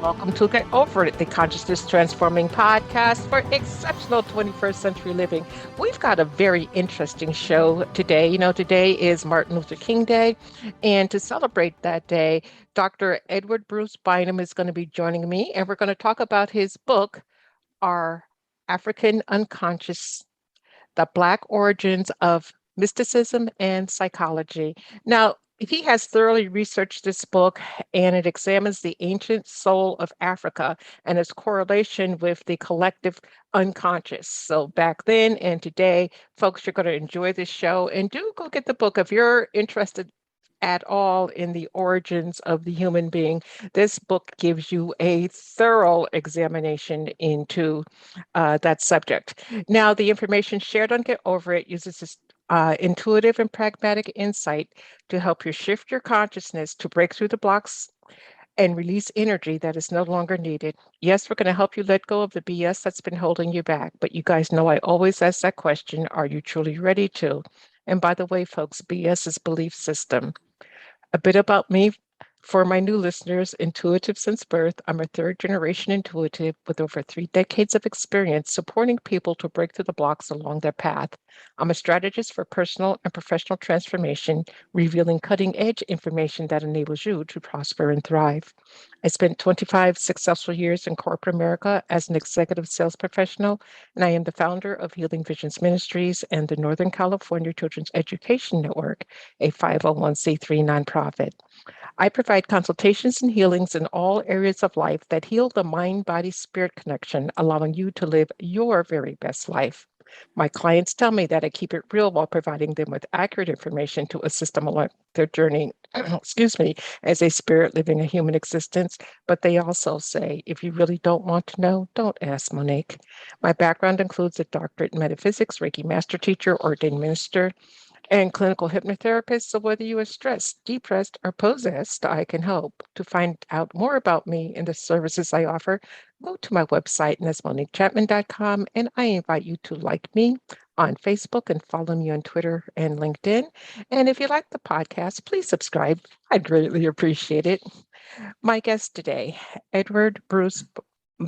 Welcome to Get Over It, the consciousness transforming podcast for exceptional 21st century living. We've got a very interesting show today. Today is Martin Luther King Day, and to celebrate that day, Dr. Edward Bruce Bynum is going to be joining me, and we're going to talk about his book, Our African Unconscious, The Black Origins of Mysticism and Psychology. Now, he has thoroughly researched this book, and it examines the ancient soul of Africa and its correlation with the collective unconscious. So back then and today, folks, you're going to enjoy this show, and do go get the book if you're interested at all in the origins of the human being. This book gives you a thorough examination into that subject. Now, the information shared on Get Over It uses this intuitive and pragmatic insight to help you shift your consciousness to break through the blocks and release energy that is no longer needed. Yes, we're going to help you let go of the BS that's been holding you back. But you guys know I always ask that question, are you truly ready to? And by the way, folks, BS is belief system. A bit about me for my new listeners, intuitive since birth. I'm a third generation intuitive with over 3 decades of experience supporting people to break through the blocks along their path. I'm a strategist for personal and professional transformation, revealing cutting edge information that enables you to prosper and thrive. I spent 25 successful years in corporate America as an executive sales professional, and I am the founder of Healing Visions Ministries and the Northern California Children's Education Network, a 501c3 nonprofit. I provide consultations and healings in all areas of life that heal the mind, body, spirit connection, allowing you to live your very best life. My clients tell me that I keep it real while providing them with accurate information to assist them along their journey, excuse me, as a spirit living a human existence. But they also say, if you really don't want to know, don't ask, Monique. My background includes a doctorate in metaphysics, Reiki master teacher, ordained minister, and clinical hypnotherapist. So whether you are stressed, depressed, or possessed, I can help. To find out more about me and the services I offer, go to my website, and that's moniquechapman.com. And I invite you to like me on Facebook and follow me on Twitter and LinkedIn. And if you like the podcast, please subscribe. I'd greatly appreciate it. My guest today, Edward Bruce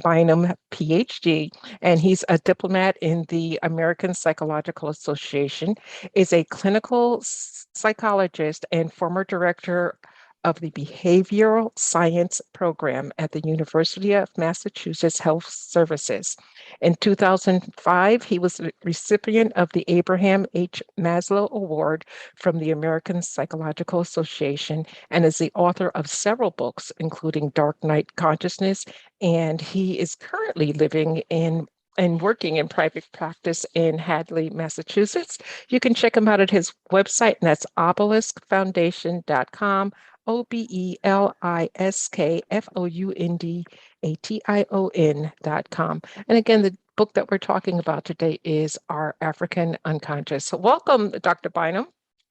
Bynum, Ph.D., and he's a diplomat in the American Psychological Association, is a clinical psychologist and former director of the Behavioral Science Program at the University of Massachusetts Health Services. In 2005, he was the recipient of the Abraham H. Maslow Award from the American Psychological Association and is the author of several books, including Dark Night Consciousness, and he is currently living in and working in private practice in Hadley, Massachusetts. You can check him out at his website, and that's obeliskfoundation.com, obeliskfoundation.com. And again, the book that we're talking about today is Our African Unconscious. So welcome, Dr. Bynum.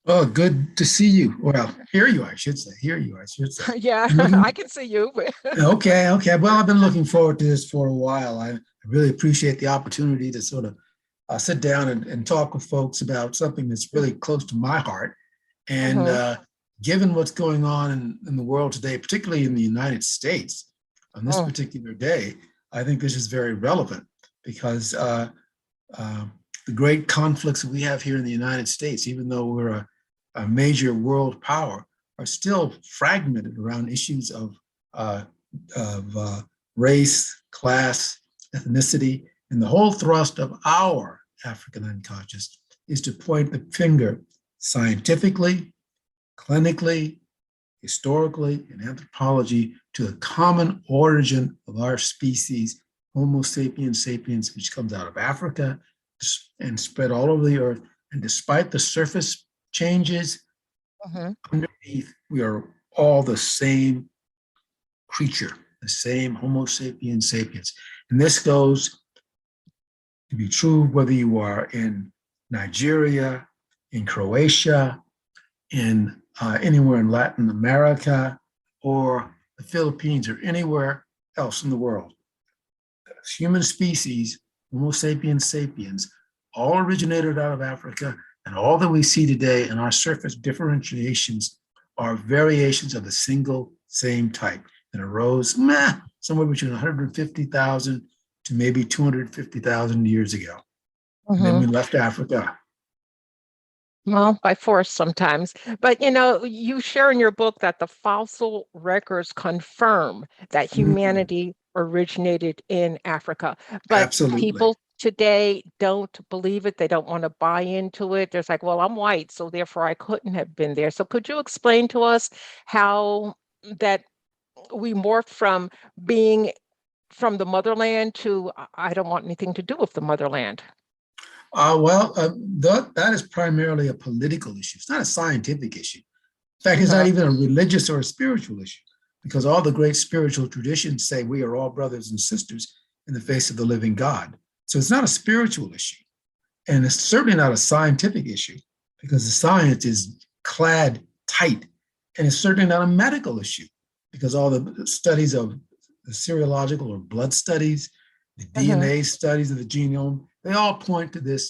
Oh, good to see you. Well, hear you, I should say. Hear you, I should say. Yeah, I can see you. Okay. Well, I've been looking forward to this for a while. I really appreciate the opportunity to sort of sit down and talk with folks about something that's really close to my heart. And given what's going on in the world today, particularly in the United States, on this particular day, I think this is very relevant because the great conflicts we have here in the United States, even though we're a major world power, are still fragmented around issues of race, class, ethnicity, and the whole thrust of our African unconscious is to point the finger scientifically, clinically, historically, and anthropology to the common origin of our species, Homo sapiens sapiens, which comes out of Africa and spread all over the earth. And despite the surface changes, underneath, we are all the same creature, the same Homo sapiens sapiens. And this goes to be true whether you are in Nigeria, in Croatia, in anywhere in Latin America, or the Philippines, or anywhere else in the world. Human species, Homo sapiens sapiens, all originated out of Africa, and all that we see today in our surface differentiations are variations of the single same type that arose somewhere between 150,000 to maybe 250,000 years ago. And then we left Africa. Well, by force sometimes. But you share in your book that the fossil records confirm that Mhm. humanity originated in Africa. But Absolutely. people today don't believe it. They don't want to buy into it. There's like, well, I'm white, so therefore I couldn't have been there. So could you explain to us how that we morphed from being from the motherland to I don't want anything to do with the motherland? That is primarily a political issue. It's not a scientific issue. In fact, it's not Uh-huh. even a religious or a spiritual issue, because all the great spiritual traditions say we are all brothers and sisters in the face of the living God. So it's not a spiritual issue. And it's certainly not a scientific issue, because the science is clad tight. And it's certainly not a medical issue, because all the studies of the serological or blood studies, the Uh-huh. DNA studies of the genome, they all point to this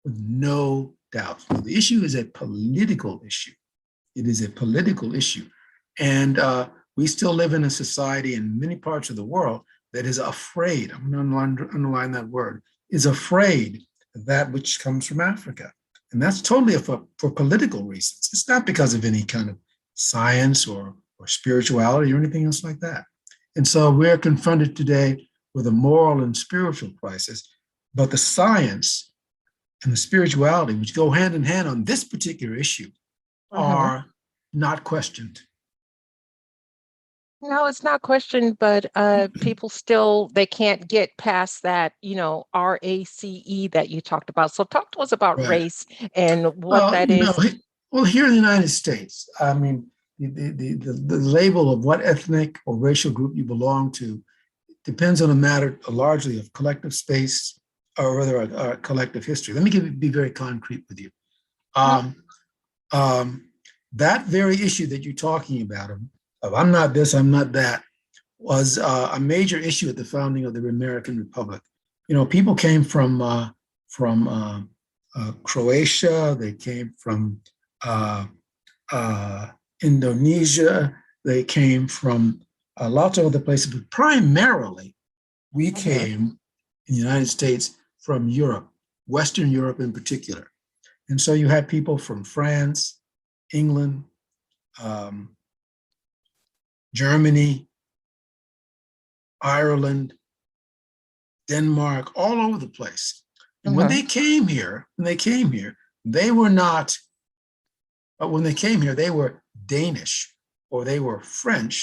with no doubt. So the issue is a political issue. It is a political issue. And we still live in a society in many parts of the world that is afraid, I'm going to underline that word, is afraid of that which comes from Africa. And that's totally for political reasons. It's not because of any kind of science or spirituality or anything else like that. And so we're confronted today with a moral and spiritual crisis, but the science and the spirituality, which go hand in hand on this particular issue, Uh-huh. are not questioned. No, it's not questioned, but people still they can't get past that, RACE that you talked about. So talk to us about Right. race and what Well, that is. well, here in the United States, I mean, the label of what ethnic or racial group you belong to depends on a matter largely of collective space, or rather a collective history. Let me be very concrete with you. Mhm. Um, that very issue that you're talking about of I'm not this, I'm not that, was a major issue at the founding of the American Republic. People came from Croatia, they came from uh, uh, Indonesia, they came from lots of other places, but primarily we Mhm. came in the United States from Europe, Western Europe in particular. And so you had people from France, England, um, Germany, Ireland, Denmark, all over the place. And Mhm. they were not, but when they came here, they were Danish, or they were French,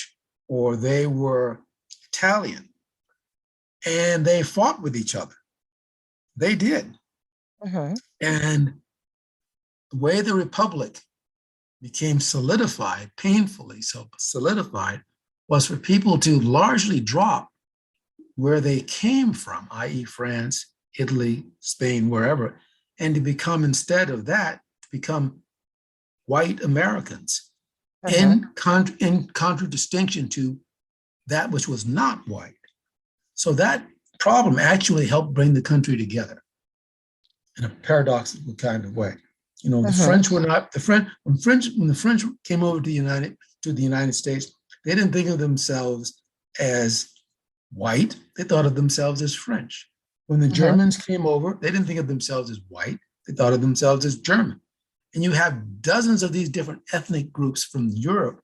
or they were Italian. And they fought with each other. They did. Mhm. And the way the Republic became solidified, painfully so solidified, was for people to largely drop where they came from, i.e., France, Italy, Spain, wherever, and to become, instead of that, to become white Americans Mhm. in contradistinction to that which was not white. So that problem actually helped bring the country together in a paradoxical kind of way. The Mhm. French were not the French when the French came over to the United States, they didn't think of themselves as white. They thought of themselves as French. When the Mhm. Germans came over, they didn't think of themselves as white. They thought of themselves as German. And you have dozens of these different ethnic groups from Europe.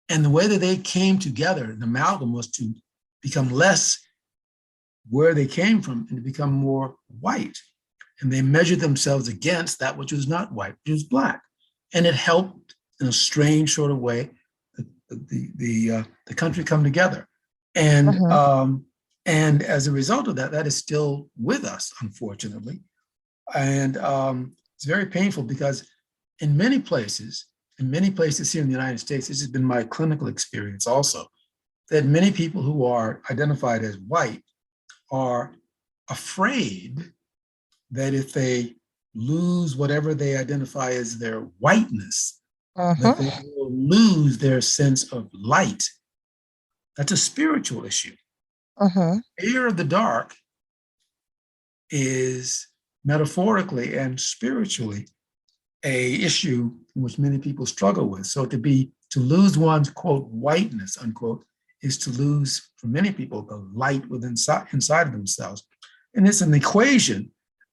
And the way that they came together, the amalgam, was to become less where they came from and to become more white. And they measured themselves against that which was not white, which was black. And it helped in a strange sort of way the country come together. And Mhm. um, and as a result of that, that is still with us, unfortunately. And it's very painful, because in many places here in the United States, this has been my clinical experience also, that many people who are identified as white are afraid that if they lose whatever they identify as their whiteness, that they Mhm. will lose their sense of light. That's a spiritual issue. Mhm. Fear of the dark is metaphorically and spiritually a issue in which many people struggle with. So to lose one's quote whiteness unquote is to lose, for many people, the light within inside of themselves. And it's an equation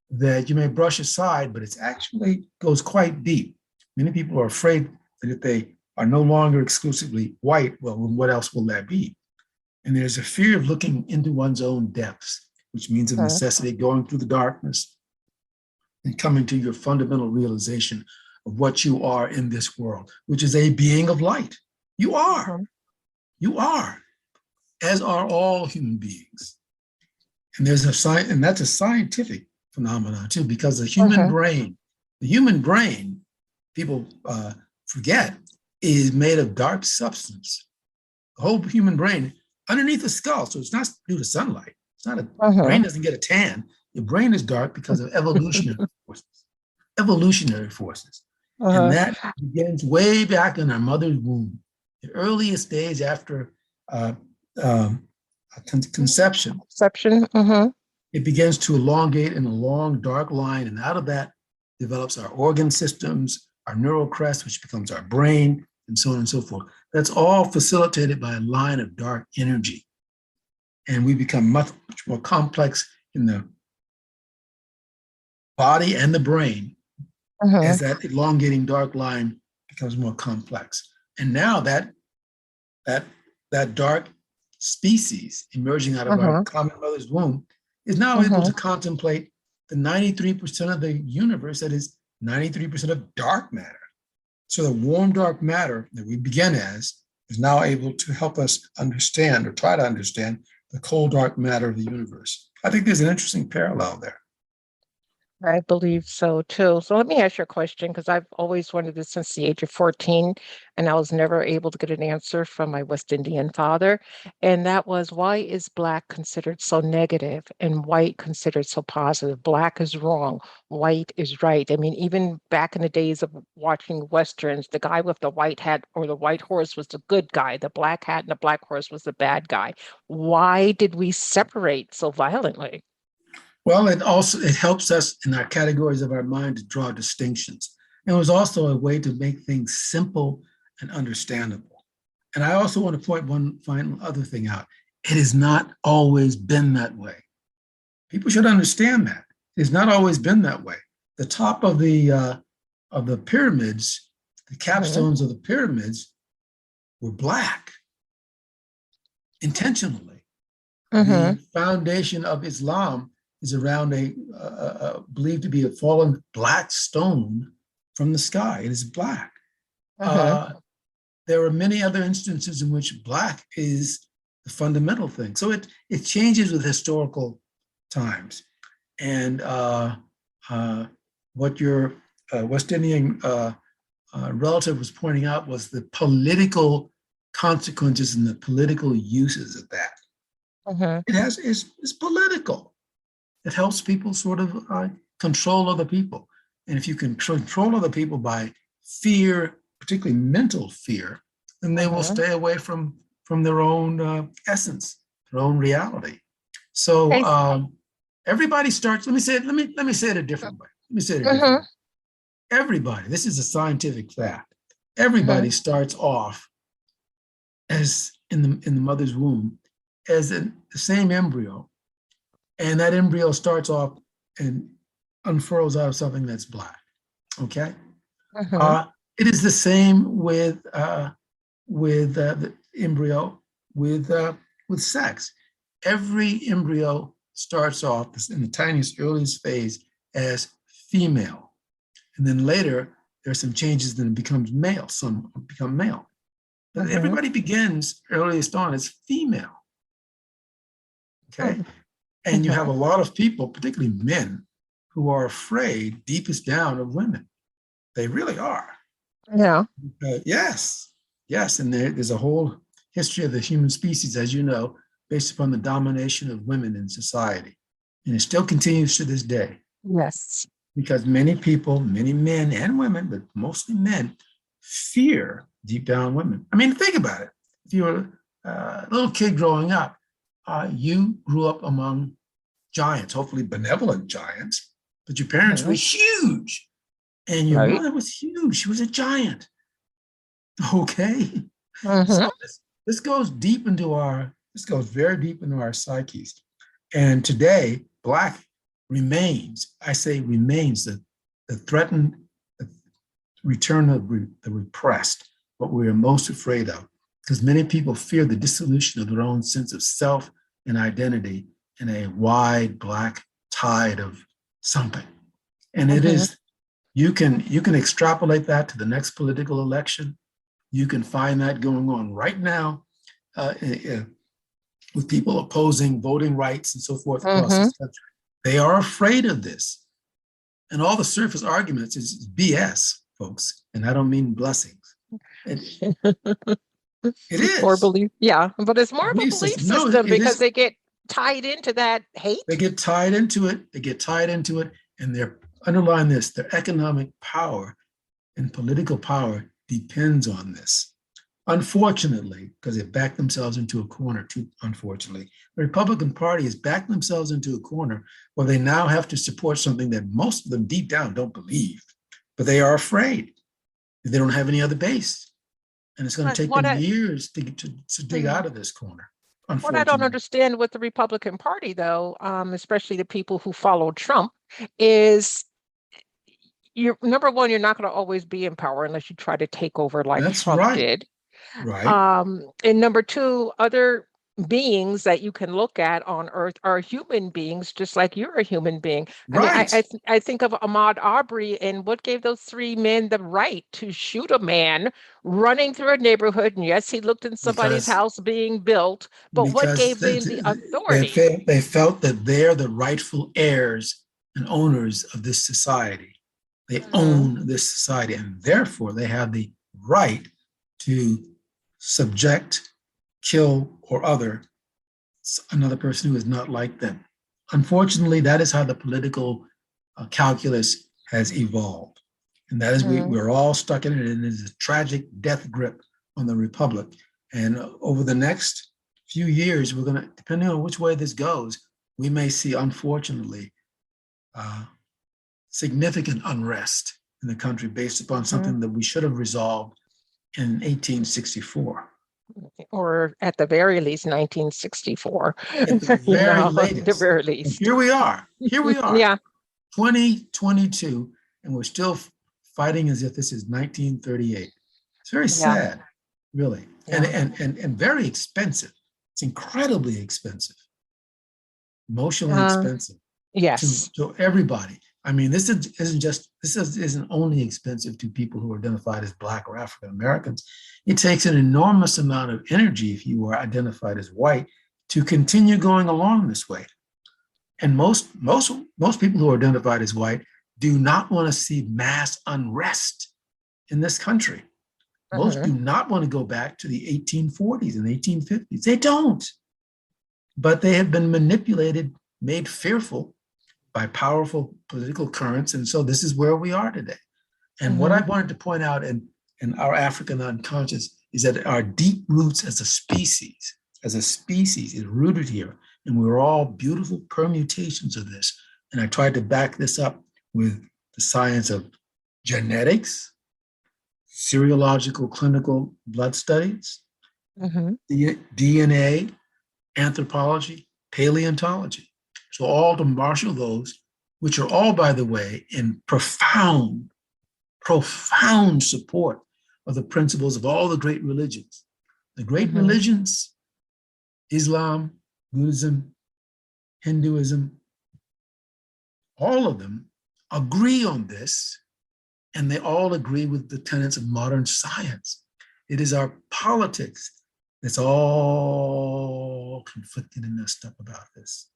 that you may brush aside, but it's actually goes quite deep. Many people are afraid that if they are no longer exclusively white, well, what else will that be? And there's a fear of looking into one's own depths, which means a necessity going through the darkness and coming to your fundamental realization of what you are in this world, which is a being of light. You are. You are, as are all human beings. And there's and that's a scientific phenomenon too, because the human brain, people forget, is made of dark substance. The whole human brain underneath the skull, so it's not due to sunlight. It's not brain doesn't get a tan. Your brain is dark because of evolutionary forces. Evolutionary forces. And that begins way back in our mother's womb, the earliest days after conception. It begins to elongate in a long, dark line, and out of that develops our organ systems, our neural crest, which becomes our brain, and so on and so forth. That's all facilitated by a line of dark energy. And we become much more complex in the body and the brain as that elongating dark line becomes more complex. And now that dark species emerging out of our common mother's womb is now able to contemplate the 93% of the universe that is 93% of dark matter. So the warm dark matter that we begin as is now able to help us understand or try to understand the cold dark matter of the universe. I think there's an interesting parallel there. I believe so too. So let me ask you a question, because I've always wanted this since the age of 14, and I was never able to get an answer from my West Indian father. And that was, why is Black considered so negative and white considered so positive? Black is wrong, white is right. I mean, even back in the days of watching Westerns, the guy with the white hat or the white horse was the good guy. The black hat and the black horse was the bad guy. Why did we separate so violently? Well, it helps us in our categories of our mind to draw distinctions. And it was also a way to make things simple and understandable. And I also want to point one final other thing out. It has not always been that way. People should understand that. It has not always been that way. The top of the pyramids, the capstones of the pyramids were Black, intentionally. The foundation of Islam is around believed to be a fallen Black stone from the sky. It is Black. There are many other instances in which Black is the fundamental thing. So it changes with historical times. And what your West Indian relative was pointing out was the political consequences and the political uses of that. It's political. It helps people sort of control other people. And if you can control other people by fear, particularly mental fear, then they will stay away from their own essence, their own reality. So everybody starts. Let me say it a different way. Everybody. This is a scientific fact. Everybody starts off as in the mother's womb as the same embryo. And that embryo starts off and unfurls out of something that's Black. Okay. It is the same with the embryo with sex. Every embryo starts off in the tiniest, earliest phase as female, and then later there's some changes, then it becomes male. Some become male. But everybody begins earliest on as female. Okay. And you have a lot of people, particularly men, who are afraid, deepest down, of women. They really are. Yeah. Yes. And there's a whole history of the human species, as you know, based upon the domination of women in society. And it still continues to this day. Yes. Because many people, many men and women, but mostly men, fear deep down women. I mean, think about it. If you were a little kid growing up, you grew up among giants, hopefully benevolent giants, but your parents were huge. And your mother was huge. She was a giant. Okay. So This goes very deep into our psyches. And today, Black remains, I say remains, the threatened the return of the repressed, what we are most afraid of, because many people fear the dissolution of their own sense of self and identity in a wide Black tide of something. And it is, you can extrapolate that to the next political election. You can find that going on right now with people opposing voting rights and so forth across this country. They are afraid of this. And all the surface arguments is BS, folks. And I don't mean blessings. It is. Or belief. Yeah, but it's more of a belief system no, because they get tied into that hate. They get tied into it. And they're underlying this. Their economic power and political power depends on this. Unfortunately, because they've backed themselves into a corner, unfortunately, the Republican Party has backed themselves into a corner where they now have to support something that most of them deep down don't believe, but they are afraid. They don't have any other base. And it's going to take them years to dig out of this corner. What I don't understand with the Republican Party, though, especially the people who follow Trump, is number one, you're not going to always be in power unless you try to take over like Trump did. Right. And number two, other beings that you can look at on Earth are human beings, just like you're a human being. Right. I mean, I think of Ahmaud Arbery and what gave those three men the right to shoot a man running through a neighborhood. And yes, he looked in somebody's house being built, but what gave them the authority? They felt that they're the rightful heirs and owners of this society. They own this society, and therefore they have the right to subject, kill, or another person who is not like them. Unfortunately, that is how the political calculus has evolved. And that is, we're all stuck in it, and it is a tragic death grip on the Republic. And over the next few years, we're going to, depending on which way this goes, we may see, unfortunately, significant unrest in the country based upon something that we should have resolved in 1864. Or at the very least, 1964. At the very latest. The very least. And here we are. Yeah. 2022, and we're still fighting as if this is 1938. It's very sad, really, and very expensive. It's incredibly expensive, emotionally expensive. Yes. To everybody. I mean, this isn't only expensive to people who are identified as Black or African Americans. It takes an enormous amount of energy, if you are identified as white, to continue going along this way. And most people who are identified as white do not want to see mass unrest in this country. Most do not want to go back to the 1840s and 1850s. They don't. But they have been manipulated, made fearful by powerful political currents. And so this is where we are today. And what I wanted to point out in our African unconscious is that our deep roots as a species is rooted here. And we're all beautiful permutations of this. And I tried to back this up with the science of genetics, serological clinical blood studies, DNA, anthropology, paleontology. So all to marshal those, which are all, by the way, in profound support of the principles of all the great religions. The great religions, Islam, Buddhism, Hinduism, all of them agree on this, and they all agree with the tenets of modern science. It is our politics that's all conflicted and messed up about this.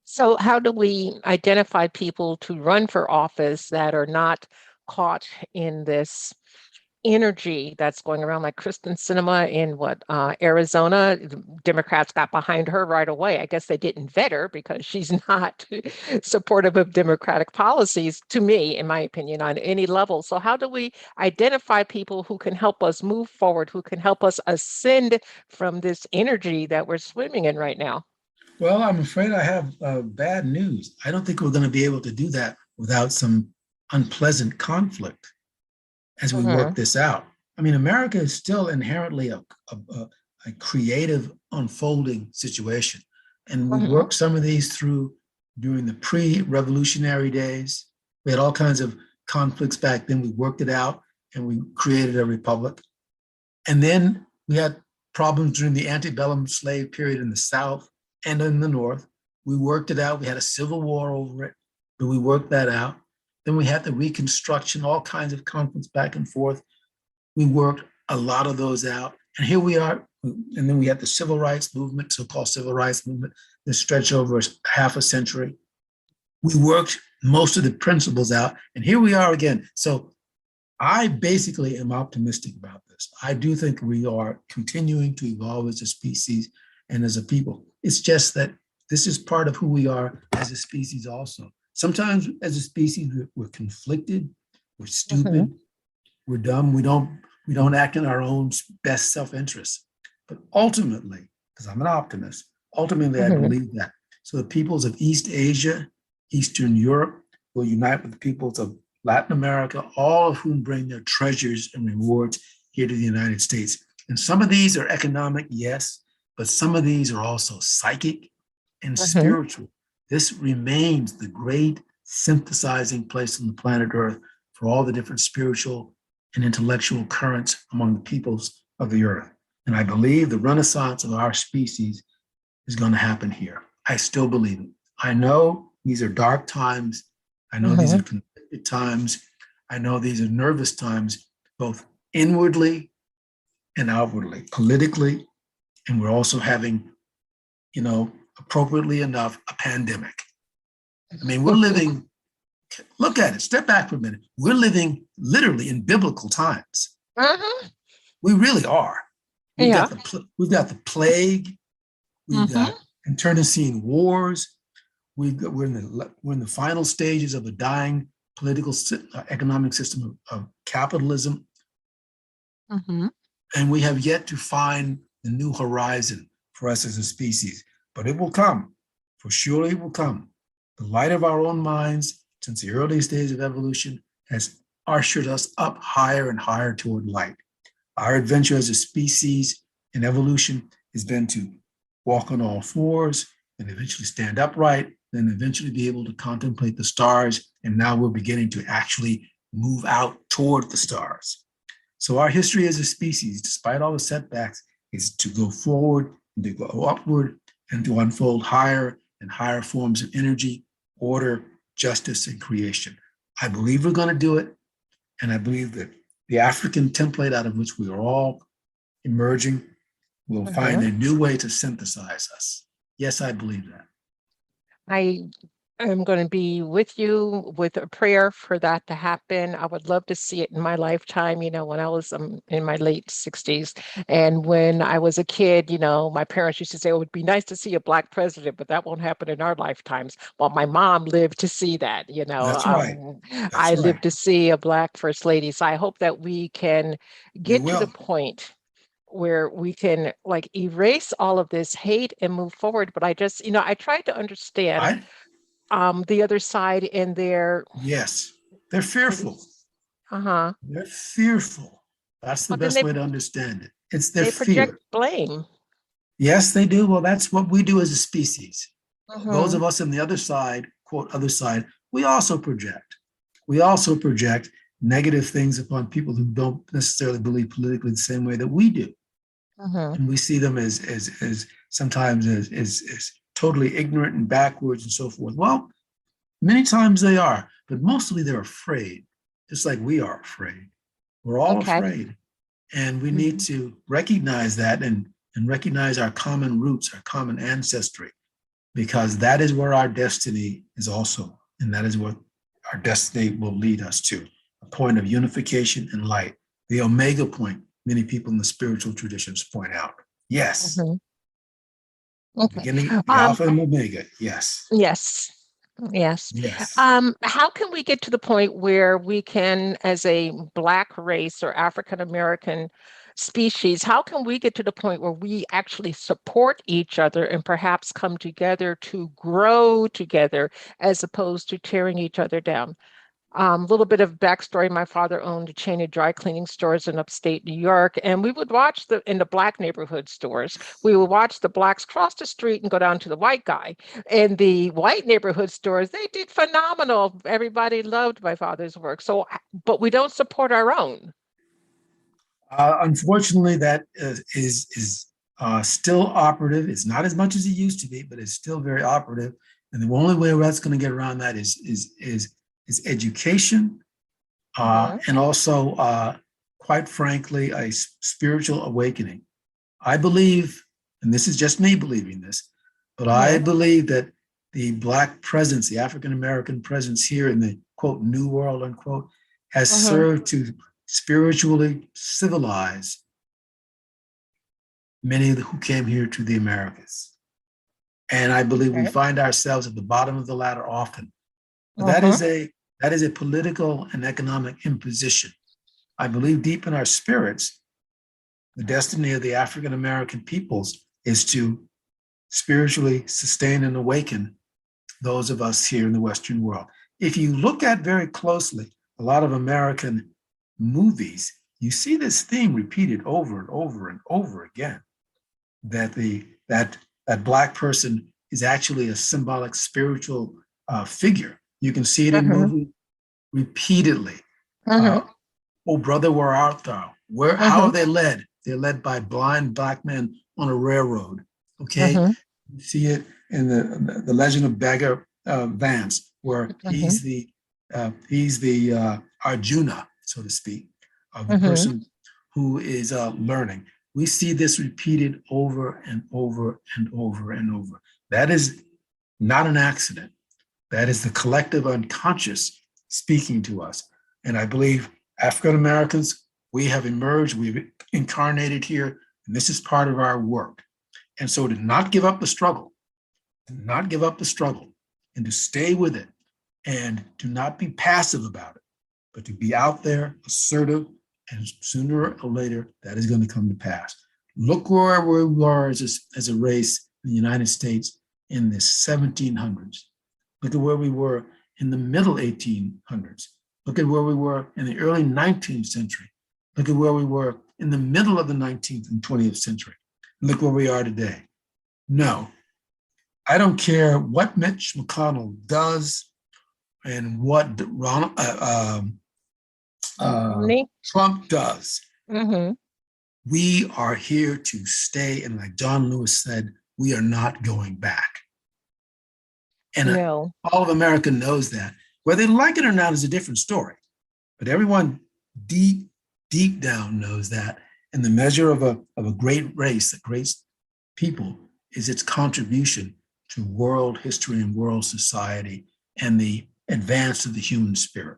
So how do we identify people to run for office that are not caught in this energy that's going around, like Kristen Sinema in Arizona? Democrats got behind her right away. I guess they didn't vet her because she's not supportive of Democratic policies, to me, in my opinion, on any level. So how do we identify people who can help us move forward, who can help us ascend from this energy that we're swimming in right now? Well, I'm afraid I have bad news. I don't think we're going to be able to do that without some unpleasant conflict as we work this out. I mean, America is still inherently a creative unfolding situation. And we Mm-hmm. worked some of these through during the pre-revolutionary days. We had all kinds of conflicts back then. We worked it out and we created a republic. And then we had problems during the antebellum slave period in the South and in the North. We worked it out. We had a civil war over it, but we worked that out. Then we had the Reconstruction, all kinds of conflicts back and forth. We worked a lot of those out. And here we are. And then we had the civil rights movement, so-called civil rights movement, that stretched over half a century. We worked most of the principles out. And here we are again. So I basically am optimistic about this. I do think we are continuing to evolve as a species and as a people. It's just that this is part of who we are as a species also. Sometimes as a species, we're conflicted, we're stupid, we're dumb, we don't act in our own best self-interest. But ultimately, because I'm an optimist, ultimately I believe that. So the peoples of East Asia, Eastern Europe will unite with the peoples of Latin America, all of whom bring their treasures and rewards here to the United States. And some of these are economic, yes, but some of these are also psychic and spiritual. This remains the great synthesizing place on the planet Earth for all the different spiritual and intellectual currents among the peoples of the earth. And I believe the renaissance of our species is going to happen here. I still believe it. I know these are dark times. I know these are conflicted times. I know these are nervous times, both inwardly and outwardly, politically. And we're also having, appropriately enough, a pandemic. I mean, we're living, look at it, step back for a minute. We're living literally in biblical times. We really are. We've got the plague. We've got internecine wars. We're in the final stages of a dying political economic system of capitalism. And we have yet to find the new horizon for us as a species. But it will come. For surely it will come. The light of our own minds, since the earliest days of evolution, has ushered us up higher and higher toward light. Our adventure as a species in evolution has been to walk on all fours and eventually stand upright, then eventually be able to contemplate the stars. And now we're beginning to actually move out toward the stars. So our history as a species, despite all the setbacks, is to go forward and to go upward and to unfold higher and higher forms of energy, order, justice, and creation. I believe we're going to do it. And I believe that the African template out of which we are all emerging will find a new way to synthesize us. Yes, I believe that. I am going to be with you with a prayer for that to happen. I would love to see it in my lifetime, when I was in my late 60s. And when I was a kid, my parents used to say, it would be nice to see a Black president, but that won't happen in our lifetimes. Well, my mom lived to see that, That's right. That's I lived right. to see a Black first lady. So I hope that we can You get to the will. point where we can erase all of this hate and move forward. But I just, I tried to understand I the other side in their Yes, they're fearful. uh-huh. They're fearful. That's the But then best way to understand it. It's their they project fear. blame. Yes, they do. Well, that's what we do as a species. Those Mm-hmm. of us on the other side, quote, other side, we also project. We also project negative things upon people who don't necessarily believe politically the same way that we do. Mm-hmm. And we see them as sometimes as totally ignorant and backwards and so forth. Well, many times they are, but mostly they're afraid, just like we are afraid. We're all Okay. afraid. And we need to recognize that and recognize our common roots, our common ancestry, because that is where our destiny is also. And that is what our destiny will lead us to, a point of unification and light, the omega point, many people in the spiritual traditions point out. Yes, Mm-hmm. Okay. beginning, the alpha and omega. Yes, Yes. Yes. yes. How can we get to the point where we can, as a Black race or African American species, how can we get to the point where we actually support each other and perhaps come together to grow together as opposed to tearing each other down? Little bit of backstory. My father owned a chain of dry cleaning stores in upstate New York, and we would watch in the black neighborhood stores, we would watch the blacks cross the street and go down to the white guy. In the white neighborhood stores, they did phenomenal. Everybody loved my father's work. So, but we don't support our own. Unfortunately, that is still operative. It's not as much as it used to be, but it's still very operative. And the only way that's going to get around that is education, and also, quite frankly, a spiritual awakening. I believe, and this is just me believing this, but I believe that the Black presence, the African American presence here in the quote New World unquote, has served to spiritually civilize many who came here to the Americas. And I believe we find ourselves at the bottom of the ladder often. But that is a political and economic imposition. I believe deep in our spirits, the destiny of the African American peoples is to spiritually sustain and awaken those of us here in the Western world. If you look at very closely a lot of American movies, you see this theme repeated over and over and over again, that that Black person is actually a symbolic spiritual figure. You can see it in movies repeatedly. Oh, brother, where art thou? How are they led? They're led by blind Black men on a railroad. Okay, you see it in the Legend of Beggar Vance, where he's the Arjuna, so to speak, of the person who is learning. We see this repeated over and over and over and over. That is not an accident. That is the collective unconscious speaking to us. And I believe African Americans, we have emerged, we've incarnated here, and this is part of our work. And so to not give up the struggle, and to stay with it, and to not be passive about it, but to be out there, assertive, and sooner or later, that is going to come to pass. Look where we were as a race in the United States in the 1700s. Look at where we were in the middle 1800s. Look at where we were in the early 19th century. Look at where we were in the middle of the 19th and 20th century. Look where we are today. No, I don't care what Mitch McConnell does and what Trump does. We are here to stay. And like John Lewis said, we are not going back. And all of America knows that. Whether they like it or not is a different story. But everyone deep down knows that. And the measure of a great race, a great people, is its contribution to world history and world society and the advance of the human spirit.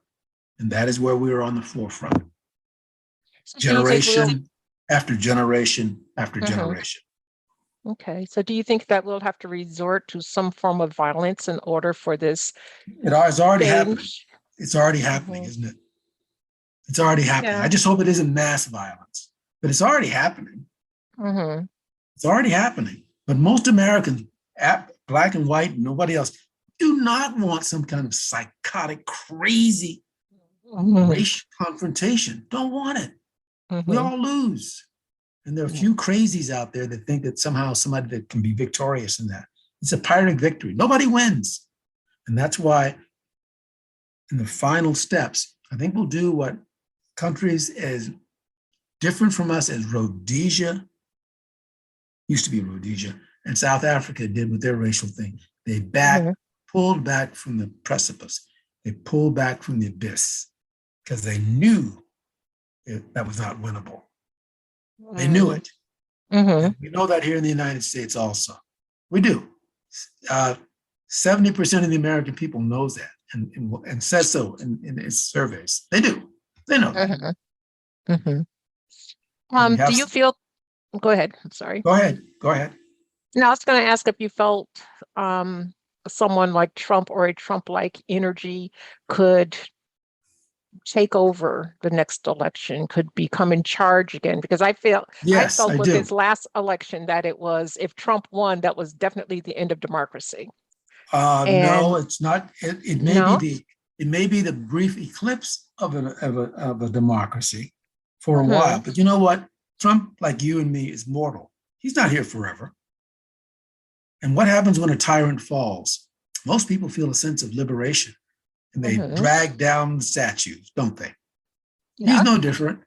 And that is where we are on the forefront. Generation after generation after generation. Okay, so do you think that we'll have to resort to some form of violence in order for this? It is already happening. It's already happening, isn't it? It's already happening. I just hope it isn't mass violence, but it's already happening. It's already happening. But most Americans, Black and white, nobody else, do not want some kind of psychotic, crazy racial confrontation. Don't want it. We all lose. And there are a few crazies out there that think that somehow somebody that can be victorious in that. It's a Pyrrhic victory. Nobody wins. And that's why in the final steps, I think we'll do what countries as different from us as Rhodesia, used to be Rhodesia, and South Africa did with their racial thing. They pulled back from the precipice. They pulled back from the abyss because they knew that was not winnable. They knew it. We know that here in the United States also. We do. 70% of the American people knows that and says so in its surveys. They do. They know that. Do you feel, go ahead, I'm sorry. Go ahead. Now I was going to ask if you felt someone like Trump or a Trump-like energy could take over the next election, could become in charge again, because I felt with his last election that it was, if Trump won, that was definitely the end of democracy. No, it's not. It may be It may be the brief eclipse of a democracy for a Mm-hmm. while. But you know what? Trump, like you and me, is mortal. He's not here forever. And what happens when a tyrant falls? Most people feel a sense of liberation and they Mm-hmm. drag down the statues, don't they? Yeah. He's no different.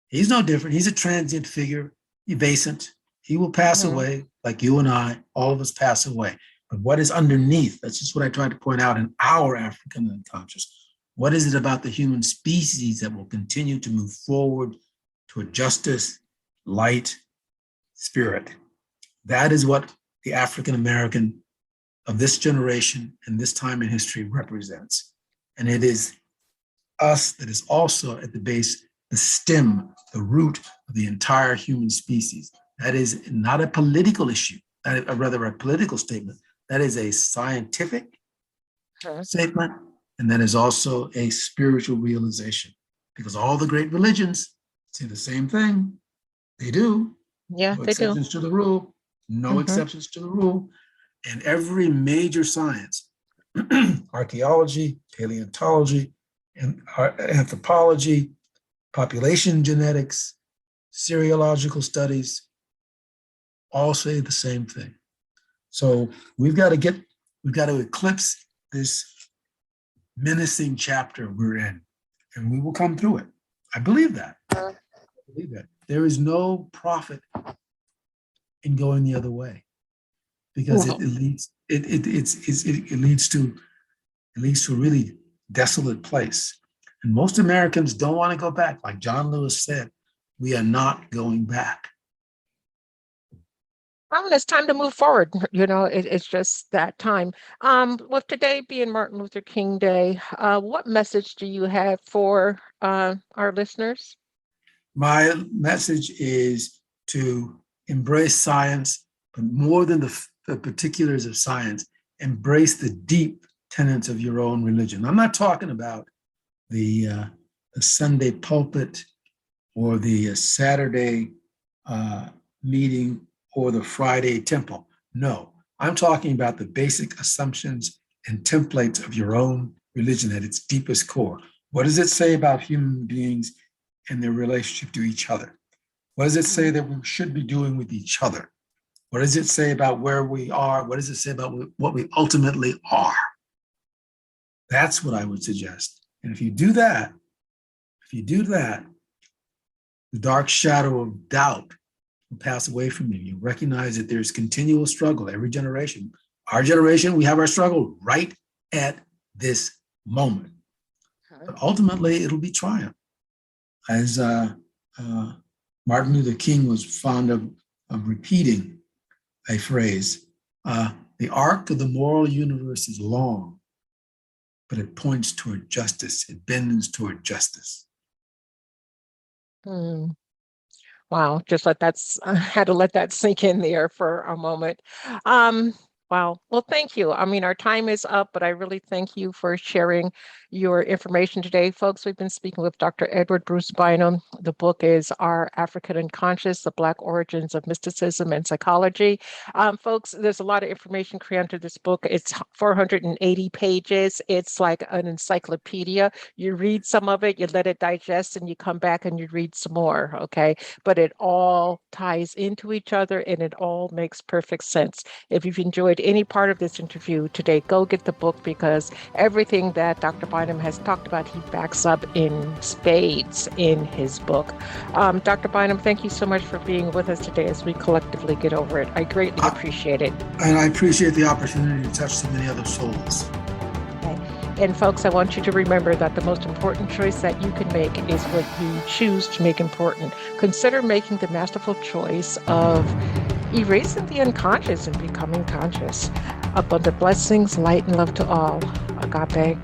He's no different. He's a transient figure, evasant. He will pass Mm-hmm. away like you and I, all of us pass away. But what is underneath? That's just what I tried to point out in our African unconscious. What is it about the human species that will continue to move forward to a justice, light, spirit? That is what the African American of this generation and this time in history represents. And it is us that is also at the base, the stem, the root of the entire human species. That is not a political issue, or rather a political statement. That is a scientific statement, and that is also a spiritual realization. Because all the great religions say the same thing. They do. Yeah, No they do. exceptions to the rule. No exceptions to the rule. And every major science, archaeology, paleontology, and anthropology, population genetics, serological studies, all say the same thing. So we've got to eclipse this menacing chapter we're in, and we will come through it. I believe that. There is no profit in going the other way, because it leads to a really desolate place. And most Americans don't want to go back. Like John Lewis said, we are not going back. Well, it's time to move forward. It's just that time. With today being Martin Luther King Day, what message do you have for our listeners? My message is to embrace science, but more than the particulars of science, embrace the deep tenets of your own religion. I'm not talking about the Sunday pulpit or the Saturday meeting or the Friday temple. No, I'm talking about the basic assumptions and templates of your own religion at its deepest core. What does it say about human beings and their relationship to each other? What does it say that we should be doing with each other? What does it say about where we are? What does it say about what we ultimately are? That's what I would suggest. And if you do that, the dark shadow of doubt will pass away from you. You recognize that there's continual struggle every generation. Our generation, we have our struggle right at this moment. But ultimately, it'll be triumph. As Martin Luther King was fond of repeating a phrase, the arc of the moral universe is long, but it points toward justice. It bends toward justice. Wow, I had to let that sink in there for a moment. Wow. Well, thank you. I mean, our time is up, but I really thank you for sharing your information today. Folks, we've been speaking with Dr. Edward Bruce Bynum. The book is Our African Unconscious, The Black Origins of Mysticism and Psychology. Folks, there's a lot of information crammed into this book. It's 480 pages. It's like an encyclopedia. You read some of it, you let it digest, and you come back and you read some more, okay? But it all ties into each other and it all makes perfect sense. If you've enjoyed any part of this interview today, go get the book, because everything that Dr. Bynum has talked about, he backs up in spades in his book. Dr. Bynum, thank you so much for being with us today as we collectively get over it. I greatly appreciate it. And I appreciate the opportunity to touch so many other souls. And folks, I want you to remember that the most important choice that you can make is what you choose to make important. Consider making the masterful choice of erasing the unconscious and becoming conscious. Abundant blessings, light and love to all. Agape.